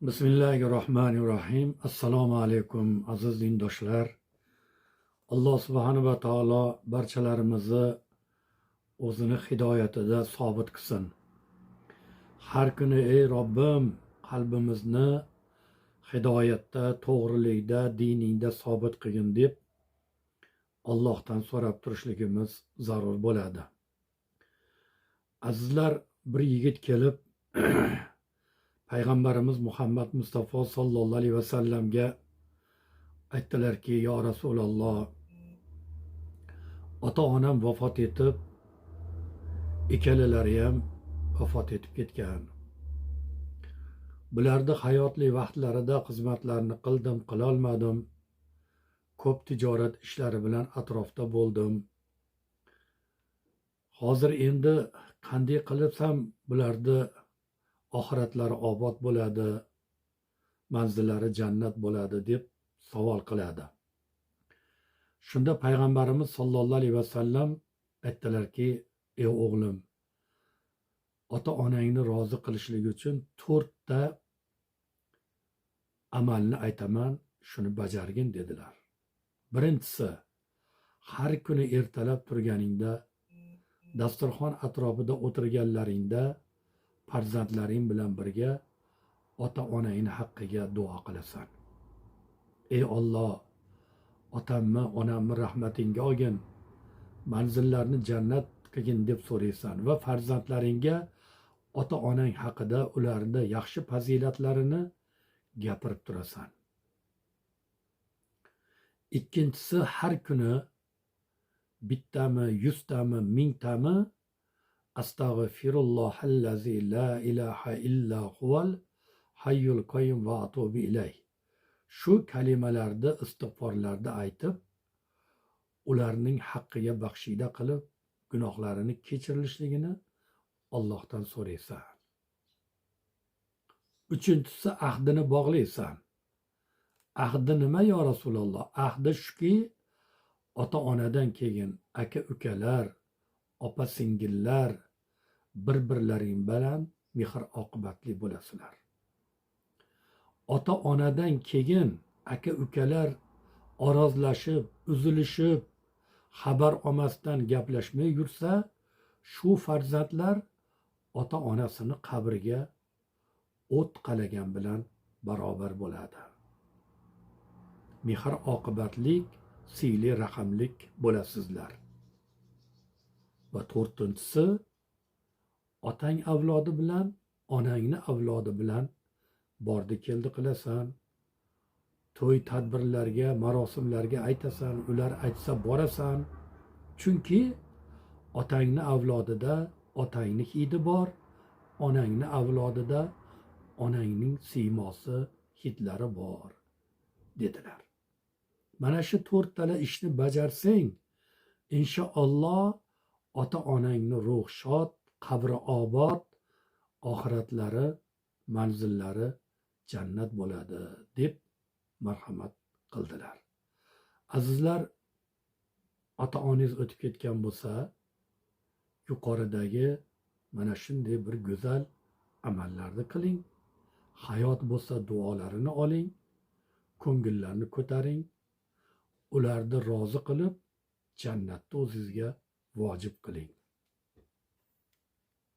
Bismillahirrohmanirrohim. Assalomu alaykum aziz dindoshlar. Alloh subhanahu va taolo barchalarimizni o'zini hidoyatida sobit qilsin. Har kuni ey Robbim qalbimizni hidoyatda, to'g'rilikda, diningda sobit qilgin deb Allohdan so'rab turishligimiz zarur bo'ladi. Azizlar, bir yigit kelib Payg'ambarimiz Muhammad Mustafa sallallohu alayhi vasallamga aytdilarki, yo Rasululloh, ota-onam vafot etib, ikkalalari ham vafot etib ketgan. Bularni hayotli vaqtlarida xizmatlarni qildim, qilolmadim. Ko'p tijorat ishlari bilan atrofda bo'ldim. Hozir endi qanday qilsam bularni oxiratlari obod bo'ladi, manzillari jannat bo'ladi deb savol qiladi. Shunda Payg'ambarimiz sollallohu alayhi vasallam aytdilarki, ey o'g'lim, ota-onangni rozi qilishligi uchun 4 ta amalni aytaman, shuni bajargin dedilar. Birinchisi, har kuni ertalab turganingda, dasturxon atrofida o'tirganlaringda farzandlaring bilan birga ota-onangni haqqiga duo qilasan. Ey Alloh, otamni, onamni rahmatingga olgin, manzillarni jannat qilgin deb so'raysan va farzandlaringga ota-onang haqida ularni yaxshi fazilatlarini gapirib turasan. Ikkinchisi, har kuni bittami, 100 tami, 1000 tami Astag'firullahallazi la ilaha illa huval hayyul qayyum va atubu ilayh. Shu kalimalarda, istig'forlarda aytib, ularning haqqiga baxshida qilib, gunohlarini kechirilishligini Allohdan so'raysan. Uchinchisi, ahdini bog'laysan. Ahdi nima yo Rasululloh? Ahdi shuki, ota-onadan keyin aka-ukalar, opa-singillar bir-birlaring bilan mehr-oqibatli bo'lasizlar. Ota-onadan keyin aka-ukalar orozlashib, uzilishib, xabar olmasdan gaplashmay yursa, shu farzandlar ota-onasini qabriga o't qalagan bilan barobar bo'ladi. Mehr-oqibatlik, siyli rahamlik bo'lasizlar. Va 4-tinchisi, otang avlodi bilan, onangni avlodi bilan bordi keldi qilasan. To'y tadbirlarga, marosimlarga aytasan, ular aytsa borasan. Chunki otangni avlodida otangni hidi bor, onangni avlodida onangning siymosi, hidlari bor dedilar. Mana shu 4 tala ishni bajarsang, inshaalloh ota-onangni ruh shod, qabri obod, oxiratlari, manzillari jannat bo'ladi deb marhamat qildilar. Azizlar, ota-onangiz o'tib ketgan bo'lsa, yuqoridagi mana shunday bir go'zal amallarni qiling. Hayot bo'lsa duolarini oling, ko'ngillarni ko'taring, ularni rozi qilib, jannatni o'zingizga vojib qiling.